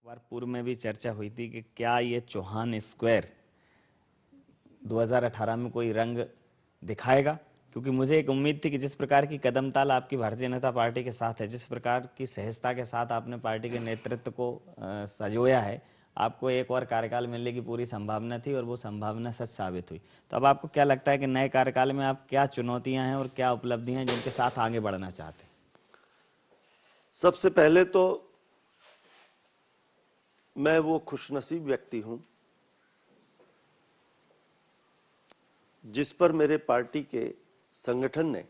बार पूर्व में भी चर्चा हुई थी कि क्या ये चौहान स्क्वायर 2018 में कोई रंग दिखाएगा, क्योंकि मुझे एक उम्मीद थी कि जिस प्रकार की कदमताल आपकी भारतीय जनता पार्टी के साथ है, जिस प्रकार की सहजता के साथ आपने पार्टी के नेतृत्व को सजोया है, आपको एक और कार्यकाल मिलने की पूरी संभावना थी और वो संभावना सच साबित हुई। तो अब आपको क्या लगता है कि नए कार्यकाल में आप क्या चुनौतियां हैं और क्या उपलब्धियां हैं जिनके साथ आगे बढ़ना चाहते हैं? सबसे पहले तो मैं वो खुशनसीब व्यक्ति हूं जिस पर मेरे पार्टी के संगठन ने,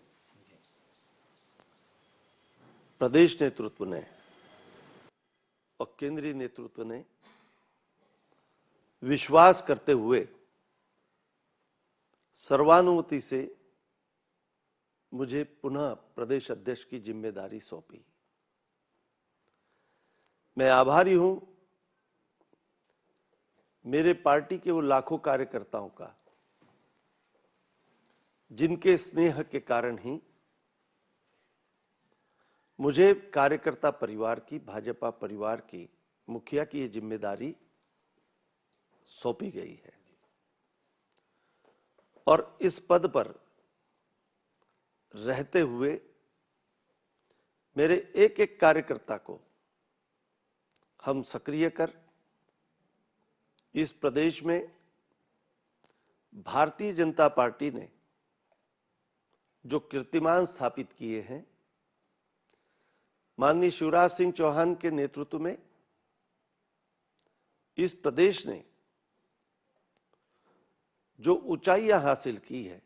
प्रदेश नेतृत्व ने और केंद्रीय नेतृत्व ने विश्वास करते हुए सर्वानुमति से मुझे पुनः प्रदेश अध्यक्ष की जिम्मेदारी सौंपी। मैं आभारी हूं मेरे पार्टी के वो लाखों कार्यकर्ताओं का, जिनके स्नेह के कारण ही मुझे कार्यकर्ता परिवार की, भाजपा परिवार की मुखिया की ये जिम्मेदारी सौंपी गई है। और इस पद पर रहते हुए मेरे एक एक कार्यकर्ता को हम सक्रिय कर इस प्रदेश में भारतीय जनता पार्टी ने जो कीर्तिमान स्थापित किए हैं, माननीय शिवराज सिंह चौहान के नेतृत्व में इस प्रदेश ने जो ऊंचाइयां हासिल की है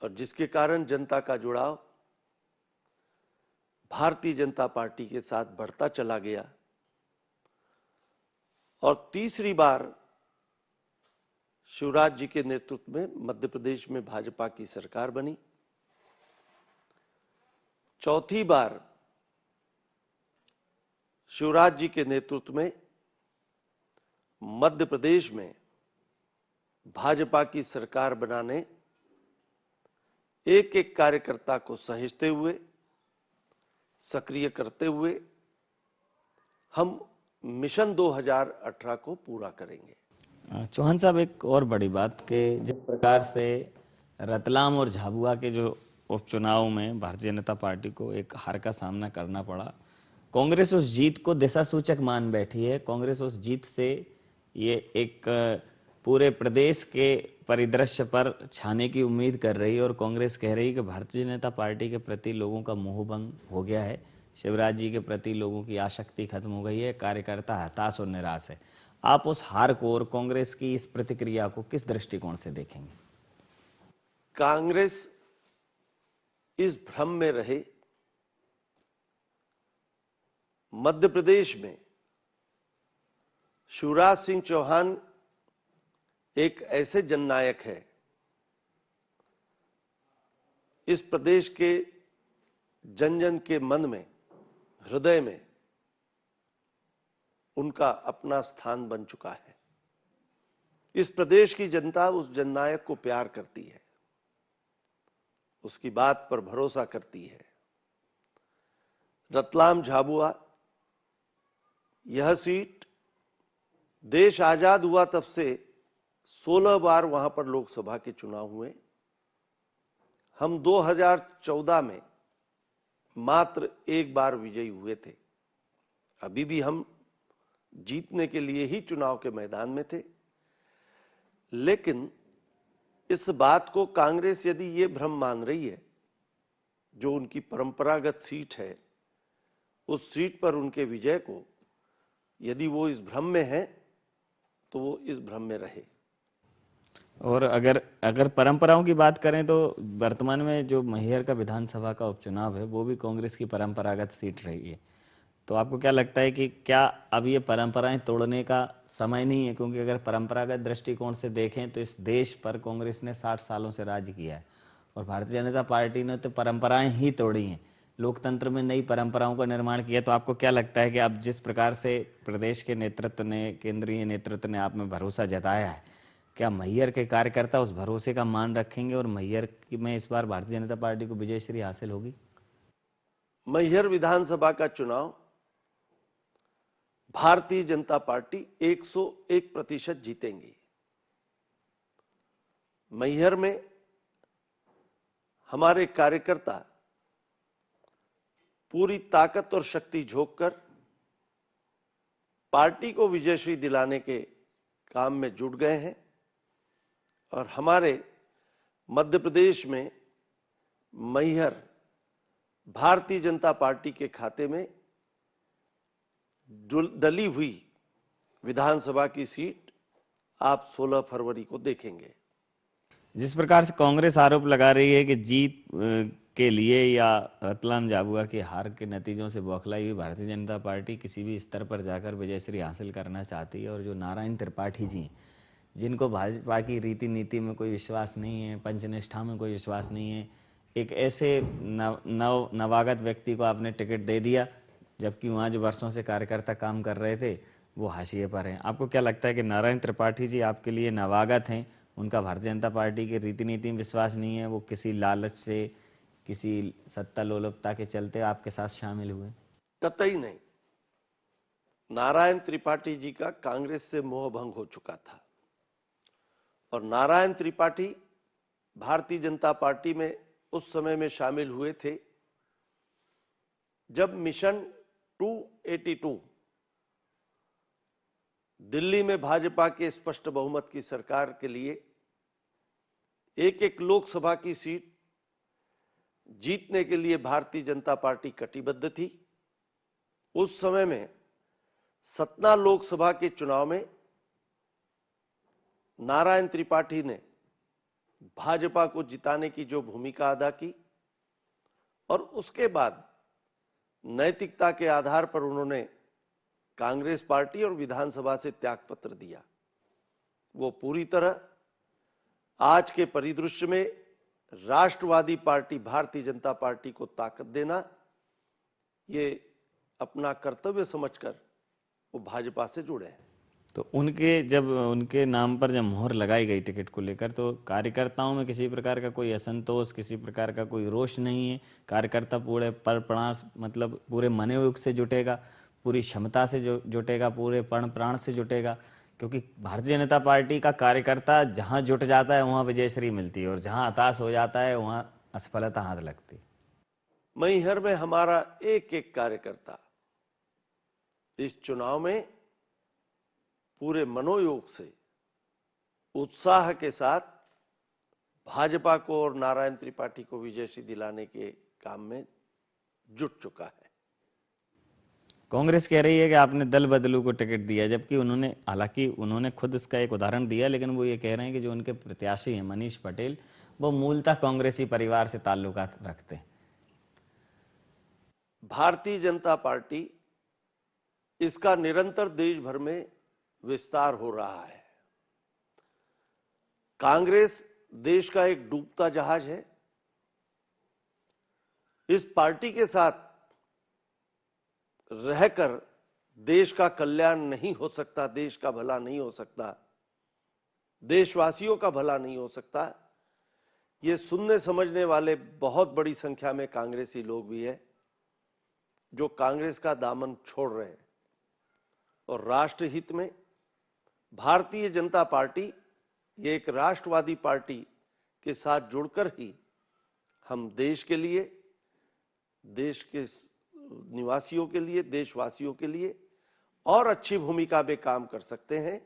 और जिसके कारण जनता का जुड़ाव भारतीय जनता पार्टी के साथ बढ़ता चला गया और तीसरी बार शिवराज जी के नेतृत्व में मध्य प्रदेश में भाजपा की सरकार बनी, चौथी बार शिवराज जी के नेतृत्व में मध्य प्रदेश में भाजपा की सरकार बनाने एक एक कार्यकर्ता को सहेजते हुए, सक्रिय करते हुए हम मिशन 2018 को पूरा करेंगे। चौहान साहब, एक और बड़ी बात कि जिस प्रकार से रतलाम और झाबुआ के जो उपचुनाव में भारतीय जनता पार्टी को एक हार का सामना करना पड़ा, कांग्रेस उस जीत को दिशा सूचक मान बैठी है। कांग्रेस उस जीत से ये एक पूरे प्रदेश के परिदृश्य पर छाने की उम्मीद कर रही है और कांग्रेस कह रही है कि भारतीय जनता पार्टी के प्रति लोगों का मोहभंग हो गया है, शिवराज जी के प्रति लोगों की आसक्ति खत्म हो गई है, कार्यकर्ता हताश और निराश है। आप उस हार को और कांग्रेस की इस प्रतिक्रिया को किस दृष्टिकोण से देखेंगे? कांग्रेस इस भ्रम में रहे, मध्य प्रदेश में शिवराज सिंह चौहान एक ऐसे जननायक है, इस प्रदेश के जन जन के मन में, हृदय में उनका अपना स्थान बन चुका है। इस प्रदेश की जनता उस जननायक को प्यार करती है, उसकी बात पर भरोसा करती है। रतलाम झाबुआ, यह सीट देश आजाद हुआ तब से 16 बार वहां पर लोकसभा के चुनाव हुए। हम 2014 में मात्र एक बार विजयी हुए थे। अभी भी हम जीतने के लिए ही चुनाव के मैदान में थे, लेकिन इस बात को कांग्रेस यदि ये भ्रम मान रही है, जो उनकी परंपरागत सीट है, उस सीट पर उनके विजय को यदि वो इस भ्रम में है तो वो इस भ्रम में रहे। और अगर परंपराओं की बात करें तो वर्तमान में जो मैहर का विधानसभा का उपचुनाव है वो भी कांग्रेस की परंपरागत सीट रही है। तो आपको क्या लगता है कि क्या अब ये परंपराएं तोड़ने का समय नहीं है? क्योंकि अगर परंपरागत दृष्टिकोण से देखें तो इस देश पर कांग्रेस ने 60 सालों से राज किया है और भारतीय जनता पार्टी ने तो परंपराएं ही तोड़ी हैं, लोकतंत्र में नई परंपराओं का निर्माण किया। तो आपको क्या लगता है कि अब जिस प्रकार से प्रदेश के नेतृत्व ने, केंद्रीय नेतृत्व ने आप में भरोसा जताया है, क्या मैहर के कार्यकर्ता उस भरोसे का मान रखेंगे और मैहर में इस बार भारतीय जनता पार्टी को विजयश्री हासिल होगी? मैहर विधानसभा का चुनाव भारतीय जनता पार्टी 101% जीतेंगी। मैहर में हमारे कार्यकर्ता पूरी ताकत और शक्ति झोंककर पार्टी को विजयश्री दिलाने के काम में जुट गए हैं और हमारे मध्य प्रदेश में मैहर भारतीय जनता पार्टी के खाते में डली हुई विधानसभा की सीट आप 16 फरवरी को देखेंगे। जिस प्रकार से कांग्रेस आरोप लगा रही है कि जीत के लिए या रतलाम झाबुआ की हार के नतीजों से बौखलाई हुई भारतीय जनता पार्टी किसी भी स्तर पर जाकर विजयश्री हासिल करना चाहती है, और जो नारायण त्रिपाठी जी जिनको भाजपा की रीति नीति में कोई विश्वास नहीं है, पंचनिष्ठा में कोई विश्वास नहीं है, एक ऐसे नवागत व्यक्ति को आपने टिकट दे दिया, जबकि वहाँ जो वर्षों से कार्यकर्ता काम कर रहे थे वो हाशिए पर हैं। आपको क्या लगता है कि नारायण त्रिपाठी जी आपके लिए नवागत हैं, उनका भारतीय जनता पार्टी की रीति नीति में विश्वास नहीं है, वो किसी लालच से, किसी सत्ता लोलुपता के चलते आपके साथ शामिल हुए? कतई नहीं। नारायण त्रिपाठी जी का कांग्रेस से मोह भंग हो चुका था और नारायण त्रिपाठी भारतीय जनता पार्टी में उस समय में शामिल हुए थे जब मिशन 282 दिल्ली में भाजपा के स्पष्ट बहुमत की सरकार के लिए एक एक लोकसभा की सीट जीतने के लिए भारतीय जनता पार्टी कटिबद्ध थी। उस समय में सतना लोकसभा के चुनाव में नारायण त्रिपाठी ने भाजपा को जिताने की जो भूमिका अदा की और उसके बाद नैतिकता के आधार पर उन्होंने कांग्रेस पार्टी और विधानसभा से त्यागपत्र दिया, वो पूरी तरह आज के परिदृश्य में राष्ट्रवादी पार्टी भारतीय जनता पार्टी को ताकत देना, ये अपना कर्तव्य समझकर वो भाजपा से जुड़े हैं। तो उनके नाम पर जब मोहर लगाई गई टिकट को लेकर, तो कार्यकर्ताओं में किसी प्रकार का कोई असंतोष, किसी प्रकार का कोई रोष नहीं है? कार्यकर्ता पूरे प्रयास मतलब पूरे मनोयोग से जुटेगा, पूरी क्षमता से जुटेगा, पूरे प्राण से जुटेगा, क्योंकि भारतीय जनता पार्टी का कार्यकर्ता जहां जुट जाता है वहां विजयश्री मिलती है और जहां हताश हो जाता है वहां असफलता हाथ लगती है। मैहर में हमारा एक एक कार्यकर्ता इस चुनाव में पूरे मनोयोग से, उत्साह के साथ भाजपा को और नारायण त्रिपाठी को विजयश्री दिलाने के काम में जुट चुका है। कांग्रेस कह रही है कि आपने दल बदलू को टिकट दिया, जबकि हालांकि उन्होंने खुद इसका एक उदाहरण दिया, लेकिन वो ये कह रहे हैं कि जो उनके प्रत्याशी हैं मनीष पटेल, वो मूलतः कांग्रेसी परिवार से ताल्लुकात रखते हैं। भारतीय जनता पार्टी इसका निरंतर देश भर में विस्तार हो रहा है। कांग्रेस देश का एक डूबता जहाज है। इस पार्टी के साथ रहकर देश का कल्याण नहीं हो सकता, देश का भला नहीं हो सकता, देशवासियों का भला नहीं हो सकता। ये सुनने समझने वाले बहुत बड़ी संख्या में कांग्रेसी लोग भी है जो कांग्रेस का दामन छोड़ रहे हैं और राष्ट्र हित में भारतीय जनता पार्टी, ये एक राष्ट्रवादी पार्टी के साथ जुड़कर ही हम देश के लिए, देश के निवासियों के लिए, देशवासियों के लिए और अच्छी भूमिका में काम कर सकते हैं।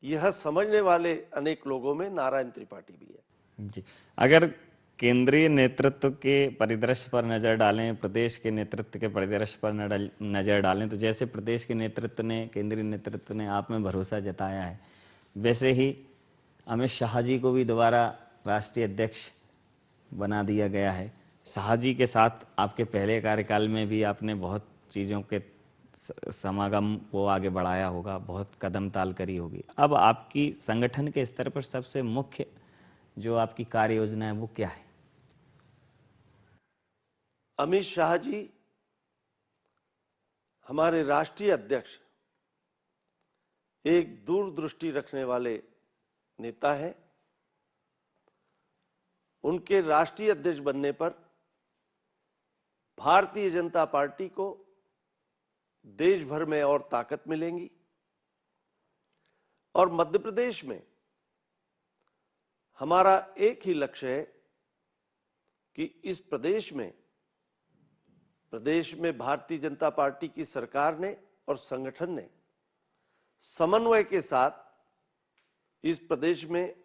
यह समझने वाले अनेक लोगों में नारायण त्रिपाठी भी है। जी, अगर केंद्रीय नेतृत्व के परिदृश्य पर नजर डालें, प्रदेश के नेतृत्व के परिदृश्य पर नजर डालें, तो जैसे प्रदेश के नेतृत्व ने, केंद्रीय नेतृत्व ने आप में भरोसा जताया है, वैसे ही अमित शाह जी को भी दोबारा राष्ट्रीय अध्यक्ष बना दिया गया है। शाह जी के साथ आपके पहले कार्यकाल में भी आपने बहुत चीज़ों के समागम को आगे बढ़ाया होगा, बहुत कदम ताल करी होगी। अब आपकी संगठन के स्तर पर सबसे मुख्य जो आपकी कार्य योजना है वो क्या है? अमित शाह जी हमारे राष्ट्रीय अध्यक्ष एक दूरदृष्टि रखने वाले नेता हैं। उनके राष्ट्रीय अध्यक्ष बनने पर भारतीय जनता पार्टी को देश भर में और ताकत मिलेंगी। और मध्य प्रदेश में हमारा एक ही लक्ष्य है कि इस प्रदेश में भारतीय जनता पार्टी की सरकार ने और संगठन ने समन्वय के साथ इस प्रदेश में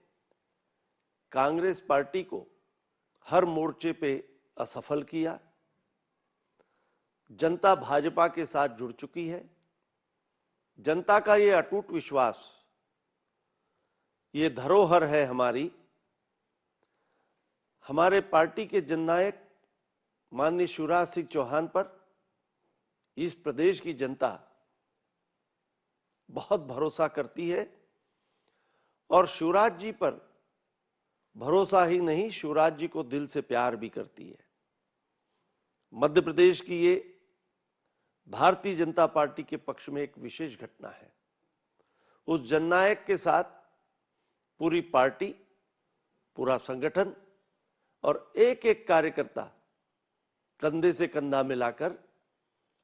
कांग्रेस पार्टी को हर मोर्चे पे असफल किया। जनता भाजपा के साथ जुड़ चुकी है। जनता का ये अटूट विश्वास, ये धरोहर है हमारी। हमारे पार्टी के जननायक माननीय शिवराज सिंह चौहान पर इस प्रदेश की जनता बहुत भरोसा करती है। और शिवराज जी पर भरोसा ही नहीं, शिवराज जी को दिल से प्यार भी करती है। मध्य प्रदेश की ये भारतीय जनता पार्टी के पक्ष में एक विशेष घटना है। उस जननायक के साथ पूरी पार्टी, पूरा संगठन और एक एक कार्यकर्ता कंधे से कंधा मिलाकर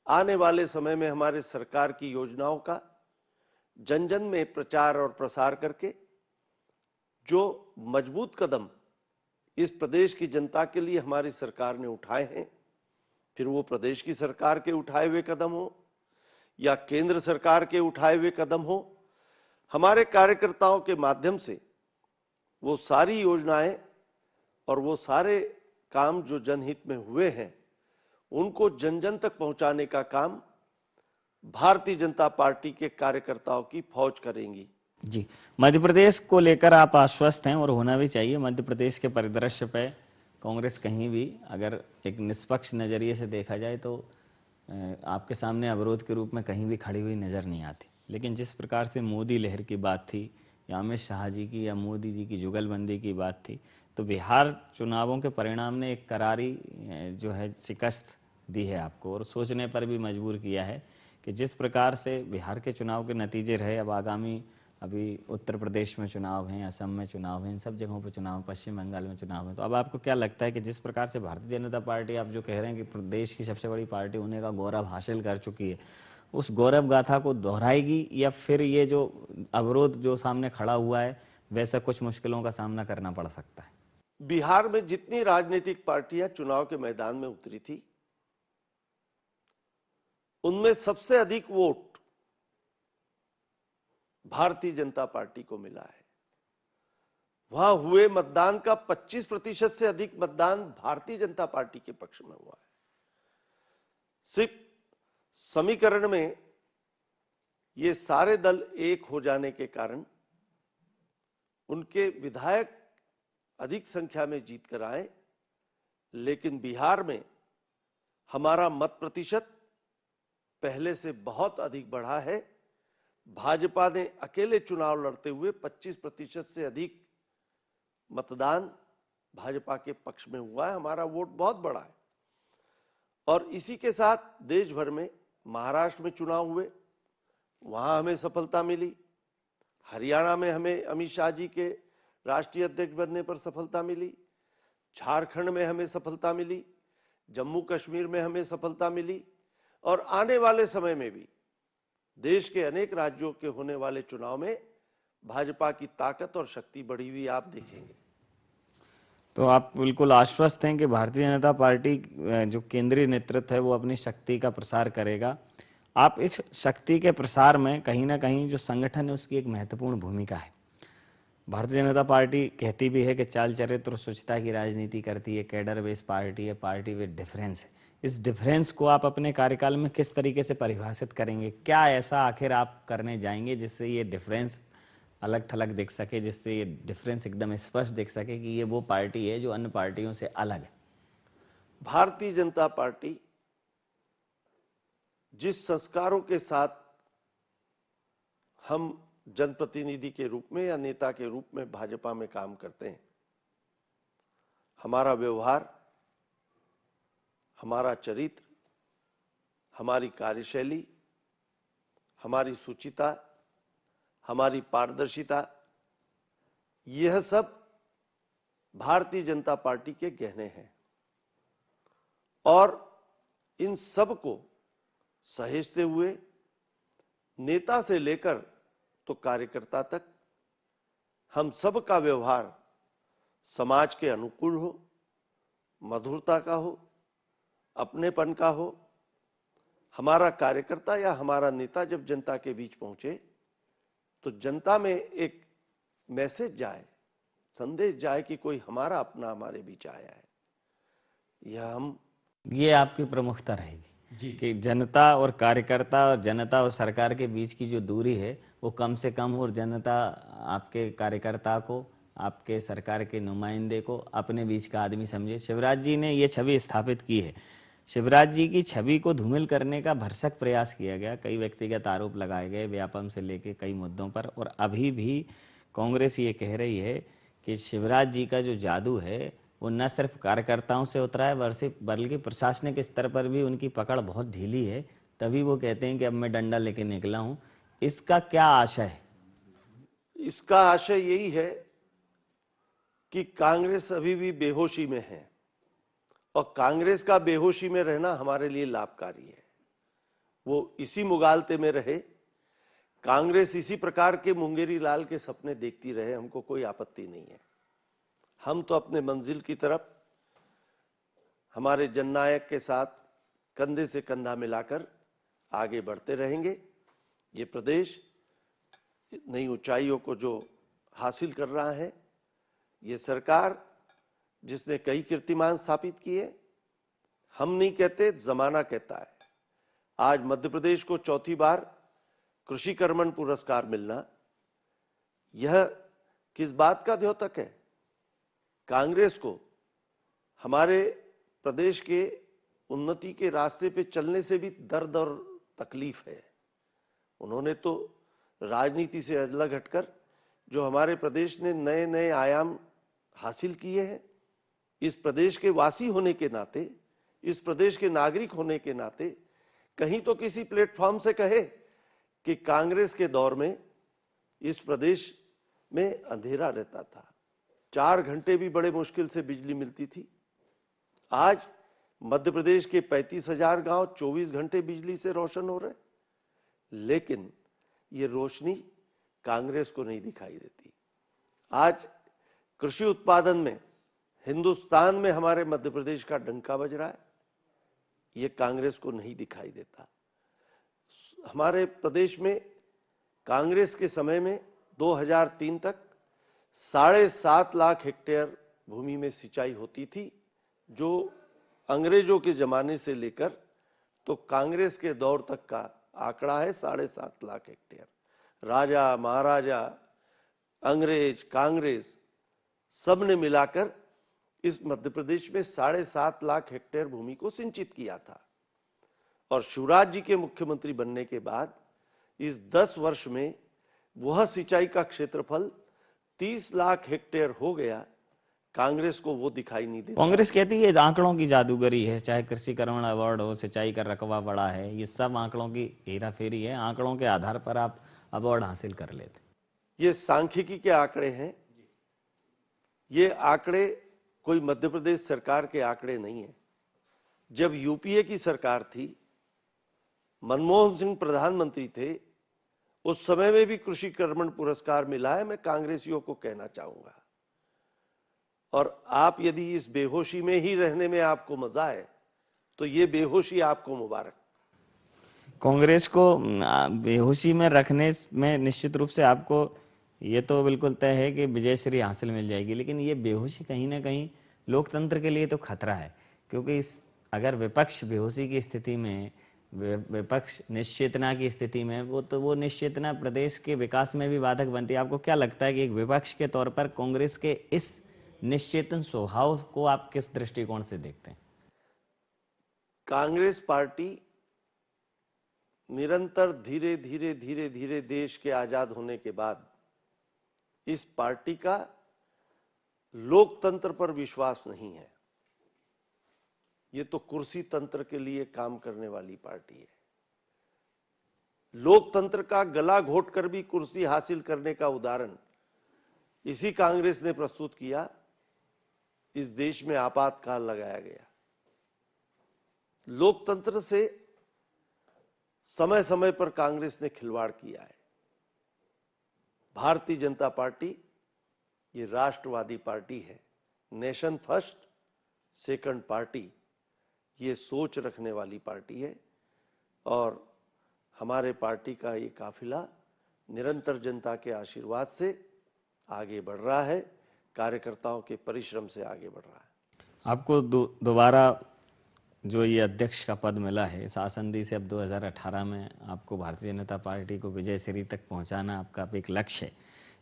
आने वाले समय में हमारे सरकार की योजनाओं का जन जन में प्रचार और प्रसार करके जो मजबूत कदम इस प्रदेश की जनता के लिए हमारी सरकार ने उठाए हैं, फिर वो प्रदेश की सरकार के उठाए हुए कदम हो या केंद्र सरकार के उठाए हुए कदम हो, हमारे कार्यकर्ताओं के माध्यम से वो सारी योजनाएं और वो सारे काम जो जनहित में हुए हैं उनको जन जन तक पहुंचाने का काम भारतीय जनता पार्टी के कार्यकर्ताओं की फौज करेंगी। जी, मध्य प्रदेश को लेकर आप आश्वस्त हैं और होना भी चाहिए। मध्य प्रदेश के परिदृश्य पे कांग्रेस कहीं भी अगर एक निष्पक्ष नज़रिए से देखा जाए तो आपके सामने अवरोध के रूप में कहीं भी खड़ी हुई नज़र नहीं आती। लेकिन जिस प्रकार से मोदी लहर की बात थी या अमित शाह जी की या मोदी जी की जुगलबंदी की बात थी, तो बिहार चुनावों के परिणाम ने एक करारी जो है शिकस्त दी है आपको और सोचने पर भी मजबूर किया है कि जिस प्रकार से बिहार के चुनाव के नतीजे रहे, अब आगामी अभी उत्तर प्रदेश में चुनाव हैं, असम में चुनाव हैं, इन सब जगहों पर चुनाव, पश्चिम बंगाल में चुनाव है। तो अब आपको क्या लगता है कि जिस प्रकार से भारतीय जनता पार्टी, आप जो कह रहे हैं कि प्रदेश की सबसे बड़ी पार्टी होने का गौरव हासिल कर चुकी है, उस गौरव गाथा को दोहराएगी या फिर ये जो अवरोध जो सामने खड़ा हुआ है वैसा कुछ मुश्किलों का सामना करना पड़ सकता है? बिहार में जितनी राजनीतिक पार्टियां चुनाव के मैदान में उतरी थी उनमें सबसे अधिक वोट भारतीय जनता पार्टी को मिला है। वहां हुए मतदान का 25% से अधिक मतदान भारतीय जनता पार्टी के पक्ष में हुआ है। सिर्फ समीकरण में ये सारे दल एक हो जाने के कारण उनके विधायक अधिक संख्या में जीत कर आए, लेकिन बिहार में हमारा मत प्रतिशत पहले से बहुत अधिक बढ़ा है। भाजपा ने अकेले चुनाव लड़ते हुए 25% से अधिक मतदान भाजपा के पक्ष में हुआ है। हमारा वोट बहुत बड़ा है। और इसी के साथ देश भर में महाराष्ट्र में चुनाव हुए, वहां हमें सफलता मिली। हरियाणा में हमें अमित शाह जी के राष्ट्रीय अध्यक्ष बनने पर सफलता मिली। झारखंड में हमें सफलता मिली। जम्मू कश्मीर में हमें सफलता मिली। और आने वाले समय में भी देश के अनेक राज्यों के होने वाले चुनाव में भाजपा की ताकत और शक्ति बढ़ी हुई आप देखेंगे। तो आप बिल्कुल आश्वस्त हैं कि भारतीय जनता पार्टी जो केंद्रीय नेतृत्व है वो अपनी शक्ति का प्रसार करेगा। आप इस शक्ति के प्रसार में कहीं ना कहीं जो संगठन है उसकी एक महत्वपूर्ण भूमिका है। भारतीय जनता पार्टी कहती भी है कि चाल चरित्र और स्वच्छता की राजनीति करती है, कैडर बेस्ड पार्टी है, पार्टी विद डिफरेंस है। इस डिफरेंस को आप अपने कार्यकाल में किस तरीके से परिभाषित करेंगे? क्या ऐसा आखिर आप करने जाएंगे जिससे ये डिफरेंस अलग थलग दिख सके, जिससे ये डिफरेंस एकदम स्पष्ट दिख सके कि ये वो पार्टी है जो अन्य पार्टियों से अलग है? भारतीय जनता पार्टी जिस संस्कारों के साथ हम जनप्रतिनिधि के रूप में या नेता के रूप में भाजपा में काम करते हैं, हमारा व्यवहार, हमारा चरित्र, हमारी कार्यशैली, हमारी शुचिता, हमारी पारदर्शिता, यह सब भारतीय जनता पार्टी के गहने हैं। और इन सब को सहेजते हुए नेता से लेकर तो कार्यकर्ता तक हम सब का व्यवहार समाज के अनुकूल हो, मधुरता का हो, अपनेपन का हो। हमारा कार्यकर्ता या हमारा नेता जब जनता के बीच पहुंचे तो जनता में एक मैसेज जाए, संदेश जाए कि कोई हमारा अपना हमारे बीच आया है। ये आपकी प्रमुखता रहेगी कि जनता और कार्यकर्ता और जनता और सरकार के बीच की जो दूरी है वो कम से कम हो और जनता आपके कार्यकर्ता को, आपके सरकार के नुमाइंदे को अपने बीच का आदमी समझे। शिवराज जी ने ये छवि स्थापित की है। शिवराज जी की छवि को धूमिल करने का भरसक प्रयास किया गया, कई व्यक्तिगत आरोप लगाए गए व्यापम से लेके कई मुद्दों पर, और अभी भी कांग्रेस ये कह रही है कि शिवराज जी का जो जादू है वो न सिर्फ कार्यकर्ताओं से उतरा है बल्कि प्रशासनिक स्तर पर भी उनकी पकड़ बहुत ढीली है। तभी वो कहते हैं कि अब मैं डंडा लेके निकला हूं। इसका क्या आशय है? इसका आशय यही है कि कांग्रेस अभी भी बेहोशी में है और कांग्रेस का बेहोशी में रहना हमारे लिए लाभकारी है। वो इसी मुगालते में रहे, कांग्रेस इसी प्रकार के मुंगेरी लाल के सपने देखती रहे, हमको कोई आपत्ति नहीं है। हम तो अपने मंजिल की तरफ हमारे जननायक के साथ कंधे से कंधा मिलाकर आगे बढ़ते रहेंगे। ये प्रदेश नई ऊंचाइयों को जो हासिल कर रहा है, ये सरकार जिसने कई कीर्तिमान स्थापित किए, हम नहीं कहते, जमाना कहता है। आज मध्य प्रदेश को चौथी बार कृषि कर्मण पुरस्कार मिलना, यह किस बात का द्योतक है? कांग्रेस को हमारे प्रदेश के उन्नति के रास्ते पे चलने से भी दर्द और तकलीफ है। उन्होंने तो राजनीति से अलग हटकर जो हमारे प्रदेश ने नए नए आयाम हासिल किए हैं, इस प्रदेश के वासी होने के नाते, इस प्रदेश के नागरिक होने के नाते कहीं तो किसी प्लेटफॉर्म से कहे कि कांग्रेस के दौर में इस प्रदेश में अंधेरा रहता था, 4 घंटे भी बड़े मुश्किल से बिजली मिलती थी। आज मध्य प्रदेश के 35,000 गांव 24 घंटे बिजली से रोशन हो रहे, लेकिन ये रोशनी कांग्रेस को नहीं दिखाई देती। आज कृषि उत्पादन में हिंदुस्तान में हमारे मध्य प्रदेश का डंका बज रहा है, ये कांग्रेस को नहीं दिखाई देता। हमारे प्रदेश में कांग्रेस के समय में 2003 तक 7.5 लाख हेक्टेयर भूमि में सिंचाई होती थी, जो अंग्रेजों के जमाने से लेकर तो कांग्रेस के दौर तक का आंकड़ा है 7.5 लाख हेक्टेयर। राजा महाराजा, अंग्रेज, कांग्रेस सब ने मिलाकर इस मध्य प्रदेश में 7.5 लाख हेक्टेयर भूमि को सिंचित किया था। और शिवराज जी के मुख्यमंत्री बनने के बाद इस 10 वर्ष में वह सिंचाई का क्षेत्रफल 30 लाख हेक्टेयर हो गया। कांग्रेस को वो दिखाई नहीं देता। कांग्रेस कहती है आंकड़ों की जादूगरी है, चाहे कृषि कर्मण अवार्ड हो, सिंचाई का रकबा बड़ा है, ये सब आंकड़ों की हेराफेरी है, आंकड़ों के आधार पर आप अवार्ड हासिल कर लेते। ये सांख्यिकी के आंकड़े हैं, ये आंकड़े कोई मध्य प्रदेश सरकार के आंकड़े नहीं है। जब यूपीए की सरकार थी, मनमोहन सिंह प्रधानमंत्री थे, उस समय में भी कृषि कर्मण पुरस्कार मिला है, मैं कांग्रेसियों को कहना चाहूंगा। और आप यदि इस बेहोशी में ही रहने में आपको मजा है तो ये बेहोशी आपको मुबारक। कांग्रेस को बेहोशी में रखने में निश्चित रूप से आपको ये तो बिल्कुल तय है कि विजयश्री हासिल मिल जाएगी, लेकिन ये बेहोशी कहीं ना कहीं लोकतंत्र के लिए तो खतरा है, क्योंकि अगर विपक्ष बेहोशी की स्थिति में, विपक्ष निश्चेतना की स्थिति में, वो निश्चेतना प्रदेश के विकास में भी बाधक बनती है। आपको क्या लगता है कि एक विपक्ष के तौर पर कांग्रेस के इस निश्चेतन स्वभाव को आप किस दृष्टिकोण से देखते हैं? कांग्रेस पार्टी निरंतर धीरे धीरे धीरे धीरे देश के आजाद होने के बाद इस पार्टी का लोकतंत्र पर विश्वास नहीं है। ये तो कुर्सी तंत्र के लिए काम करने वाली पार्टी है। लोकतंत्र का गला घोटकर भी कुर्सी हासिल करने का उदाहरण इसी कांग्रेस ने प्रस्तुत किया। इस देश में आपातकाल लगाया गया। लोकतंत्र से समय समय पर कांग्रेस ने खिलवाड़ किया है। भारतीय जनता पार्टी ये राष्ट्रवादी पार्टी है, नेशन फर्स्ट सेकंड पार्टी, ये सोच रखने वाली पार्टी है। और हमारे पार्टी का ये काफिला निरंतर जनता के आशीर्वाद से आगे बढ़ रहा है, कार्यकर्ताओं के परिश्रम से आगे बढ़ रहा है। आपको दोबारा जो ये अध्यक्ष का पद मिला है, इस आसंदी से अब 2018 में आपको भारतीय जनता पार्टी को विजय श्री तक पहुंचाना आपका एक लक्ष्य है।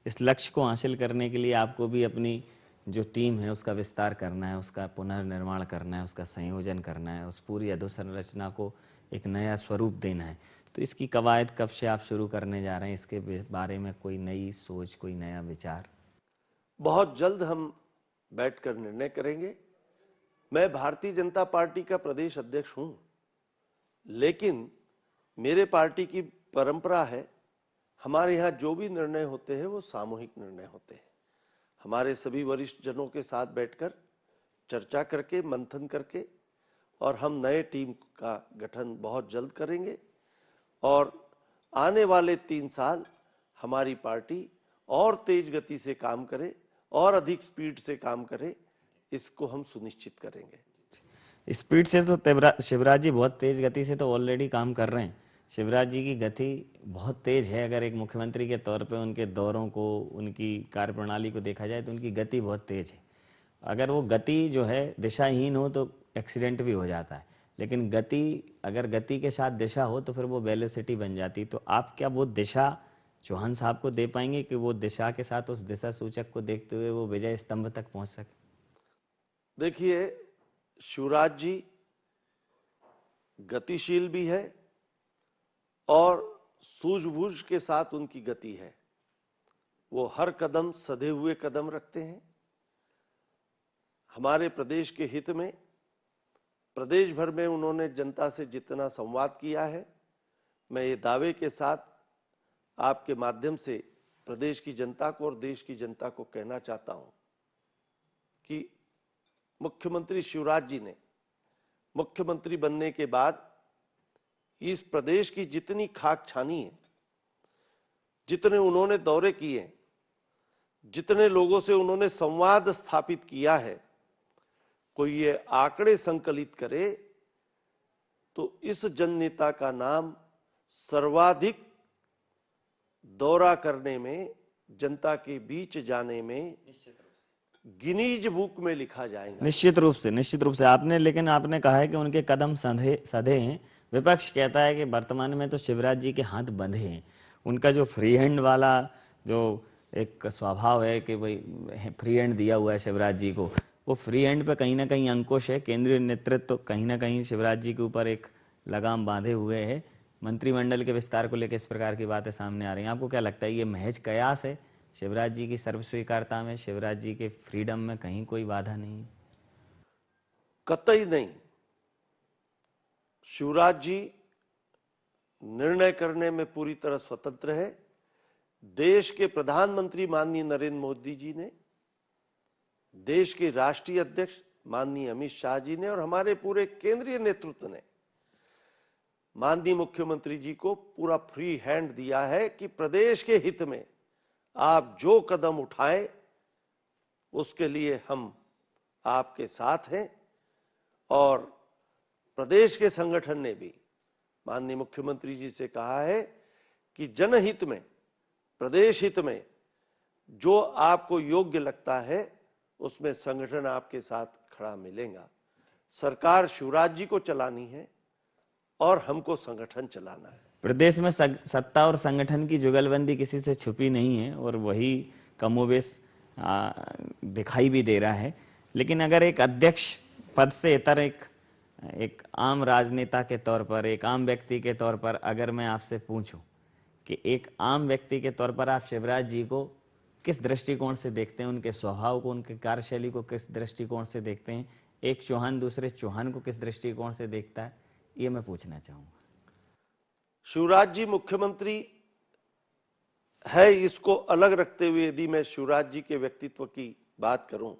इस लक्ष्य को हासिल करने के लिए आपको भी अपनी जो टीम है उसका विस्तार करना है, उसका पुनर्निर्माण करना है, उसका संयोजन करना है, उस पूरी अधोसंरचना को एक नया स्वरूप देना है। तो इसकी कवायद कब से आप शुरू करने जा रहे हैं? इसके बारे में कोई नई सोच, कोई नया विचार? बहुत जल्द हम बैठकर निर्णय करेंगे। मैं भारतीय जनता पार्टी का प्रदेश अध्यक्ष हूं, लेकिन मेरे पार्टी की परंपरा है, हमारे यहाँ जो भी निर्णय होते हैं वो सामूहिक निर्णय होते हैं। हमारे सभी वरिष्ठ जनों के साथ बैठकर चर्चा करके, मंथन करके, और हम नए टीम का गठन बहुत जल्द करेंगे। और आने वाले 3 साल हमारी पार्टी और तेज गति से काम करे और अधिक स्पीड से काम करे, इसको हम सुनिश्चित करेंगे। स्पीड से तो शिवराज जी बहुत तेज गति से तो ऑलरेडी काम कर रहे हैं। शिवराज जी की गति बहुत तेज है। अगर एक मुख्यमंत्री के तौर पे उनके दौरों को, उनकी कार्यप्रणाली को देखा जाए तो उनकी गति बहुत तेज है। अगर वो गति जो है दिशाहीन हो तो एक्सीडेंट भी हो जाता है, लेकिन अगर गति के साथ दिशा हो तो फिर वो वेलोसिटी बन जाती। तो आप क्या वो दिशा चौहान साहब को दे पाएंगे कि वो दिशा के साथ उस दिशा सूचक को देखते हुए वो विजय स्तंभ तक पहुंच सके? देखिए, शिवराज जी गतिशील भी है और सूझबूझ के साथ उनकी गति है। वो हर कदम सधे हुए कदम रखते हैं। हमारे प्रदेश के हित में प्रदेश भर में उन्होंने जनता से जितना संवाद किया है, मैं ये दावे के साथ आपके माध्यम से प्रदेश की जनता को और देश की जनता को कहना चाहता हूं कि मुख्यमंत्री शिवराज जी ने मुख्यमंत्री बनने के बाद इस प्रदेश की जितनी खाक छानी है, जितने उन्होंने दौरे किए, जितने लोगों से उन्होंने संवाद स्थापित किया है, कोई ये आंकड़े संकलित करे तो इस जननेता का नाम सर्वाधिक दौरा करने में, जनता के बीच जाने में गिनीज बुक में लिखा जाएगा। निश्चित रूप से लेकिन आपने कहा है कि उनके कदम सधे हैं। विपक्ष कहता है कि वर्तमान में तो शिवराज जी के हाथ बंधे हैं। उनका जो फ्री हैंड वाला जो एक स्वभाव है कि भाई फ्री हैंड दिया हुआ है शिवराज जी को, वो फ्री हैंड पे कहीं ना कहीं अंकुश है। केंद्रीय नेतृत्व तो कहीं ना कहीं शिवराज जी के ऊपर एक लगाम बांधे हुए है। मंत्रिमंडल के विस्तार को लेकर इस प्रकार की बातें सामने आ रही हैं। आपको क्या लगता है, ये महज कयास है? शिवराज जी की सर्वस्वीकारता में, शिवराज जी के फ्रीडम में कहीं कोई बाधा नहीं है? कतई नहीं। शिवराज जी निर्णय करने में पूरी तरह स्वतंत्र है। देश के प्रधानमंत्री माननीय नरेंद्र मोदी जी ने, देश के राष्ट्रीय अध्यक्ष माननीय अमित शाह जी ने और हमारे पूरे केंद्रीय नेतृत्व ने माननीय मुख्यमंत्री जी को पूरा फ्री हैंड दिया है कि प्रदेश के हित में आप जो कदम उठाएं उसके लिए हम आपके साथ हैं। और प्रदेश के संगठन ने भी माननीय मुख्यमंत्री जी से कहा है कि जनहित में, प्रदेश हित में जो आपको योग्य लगता है उसमें संगठन आपके साथ खड़ा मिलेगा। सरकार शिवराज जी को चलानी है और हमको संगठन चलाना है। प्रदेश में सत्ता और संगठन की जुगलबंदी किसी से छुपी नहीं है और वही कमोबेश दिखाई भी दे रहा है। लेकिन अगर एक अध्यक्ष पद से इतर एक आम राजनेता के तौर पर, एक आम व्यक्ति के तौर पर अगर मैं आपसे पूछूं कि एक आम व्यक्ति के तौर पर आप शिवराज जी को किस दृष्टिकोण से देखते हैं, उनके स्वभाव को, उनके कार्यशैली को किस दृष्टिकोण से देखते हैं, एक चौहान दूसरे चौहान को किस दृष्टिकोण से देखता है, ये मैं पूछना चाहूंगा। शिवराज जी मुख्यमंत्री है, इसको अलग रखते हुए यदि मैं शिवराज जी के व्यक्तित्व की बात करूं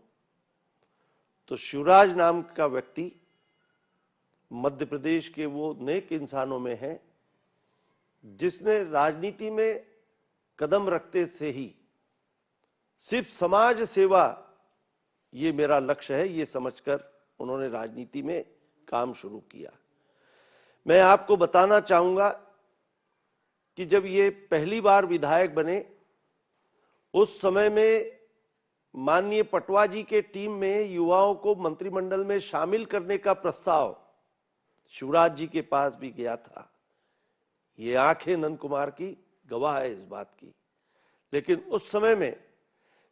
तो शिवराज नाम का व्यक्ति मध्य प्रदेश के वो नेक इंसानों में है जिसने राजनीति में कदम रखते से ही सिर्फ समाज सेवा ये मेरा लक्ष्य है, ये समझकर उन्होंने राजनीति में काम शुरू किया। मैं आपको बताना चाहूंगा कि जब ये पहली बार विधायक बने, उस समय में माननीय पटवा जी के टीम में युवाओं को मंत्रिमंडल में शामिल करने का प्रस्ताव शिवराज जी के पास भी गया था। ये आंखें नंद कुमार की गवाह है इस बात की। लेकिन उस समय में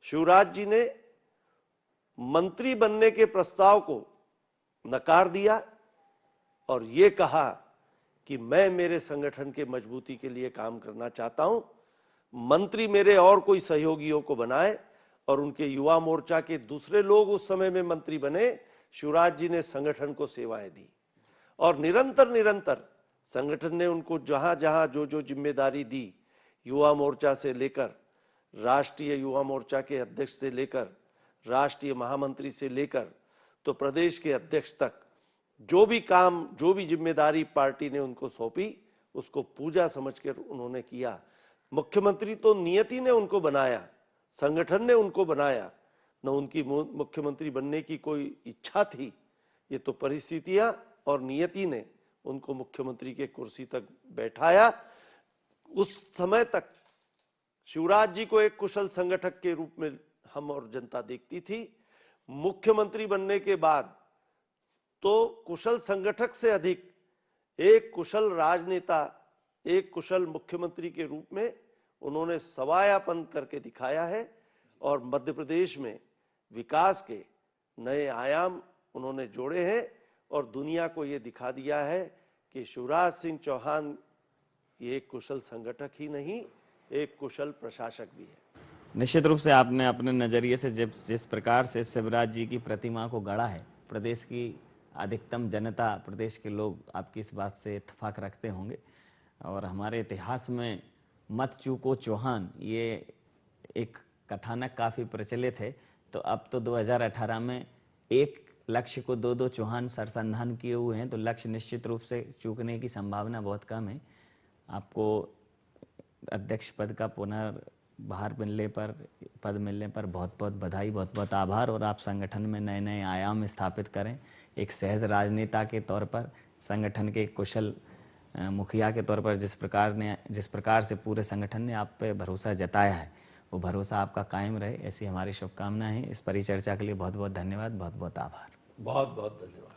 शिवराज जी ने मंत्री बनने के प्रस्ताव को नकार दिया और ये कहा कि मैं मेरे संगठन के मजबूती के लिए काम करना चाहता हूं, मंत्री मेरे और कोई सहयोगियों को बनाए। और उनके युवा मोर्चा के दूसरे लोग उस समय में मंत्री बने। शिवराज जी ने संगठन को सेवाएं दी और निरंतर संगठन ने उनको जहां जहां जो जिम्मेदारी दी, युवा मोर्चा से लेकर राष्ट्रीय युवा मोर्चा के अध्यक्ष से लेकर राष्ट्रीय महामंत्री से लेकर तो प्रदेश के अध्यक्ष तक, जो भी काम, जो भी जिम्मेदारी पार्टी ने उनको सौंपी, उसको पूजा समझकर उन्होंने किया। मुख्यमंत्री तो नियति ने उनको बनाया, संगठन ने उनको बनाया, न उनकी मुख्यमंत्री बनने की कोई इच्छा थी। ये तो परिस्थितियां और नियति ने उनको मुख्यमंत्री के कुर्सी तक बैठाया। उस समय तक शिवराज जी को एक कुशल संगठक के रूप में हम और जनता देखती थी। मुख्यमंत्री बनने के बाद तो कुशल संगठक से अधिक एक कुशल राजनेता, एक कुशल मुख्यमंत्री के रूप में उन्होंने सवायापन करके दिखाया है और मध्य प्रदेश में विकास के नए आयाम उन्होंने जोड़े हैं और दुनिया को ये दिखा दिया है कि शिवराज सिंह चौहान ये एक कुशल संगठक ही नहीं, एक कुशल प्रशासक भी है। निश्चित रूप से आपने अपने नज़रिए से जिस प्रकार से शिवराज जी की प्रतिमा को गढ़ा है, प्रदेश की अधिकतम जनता, प्रदेश के लोग आपकी इस बात से इत्तेफाक रखते होंगे। और हमारे इतिहास में मत चूको चौहान, ये एक कथानक काफ़ी प्रचलित है। तो अब तो 2018 में एक लक्ष्य को दो चौहान सरसंधान किए हुए हैं, तो लक्ष्य निश्चित रूप से चूकने की संभावना बहुत कम है। आपको अध्यक्ष पद का पुनर्भार पद मिलने पर बहुत बहुत बधाई, बहुत बहुत आभार। और आप संगठन में नए नए आयाम स्थापित करें, एक सहज राजनेता के तौर पर, संगठन के कुशल मुखिया के तौर पर जिस प्रकार से पूरे संगठन ने आप पे भरोसा जताया है, वो भरोसा आपका कायम रहे, ऐसी हमारी शुभकामनाएं हैं। इस परिचर्चा के लिए बहुत बहुत धन्यवाद, बहुत बहुत आभार। बहुत बहुत धन्यवाद।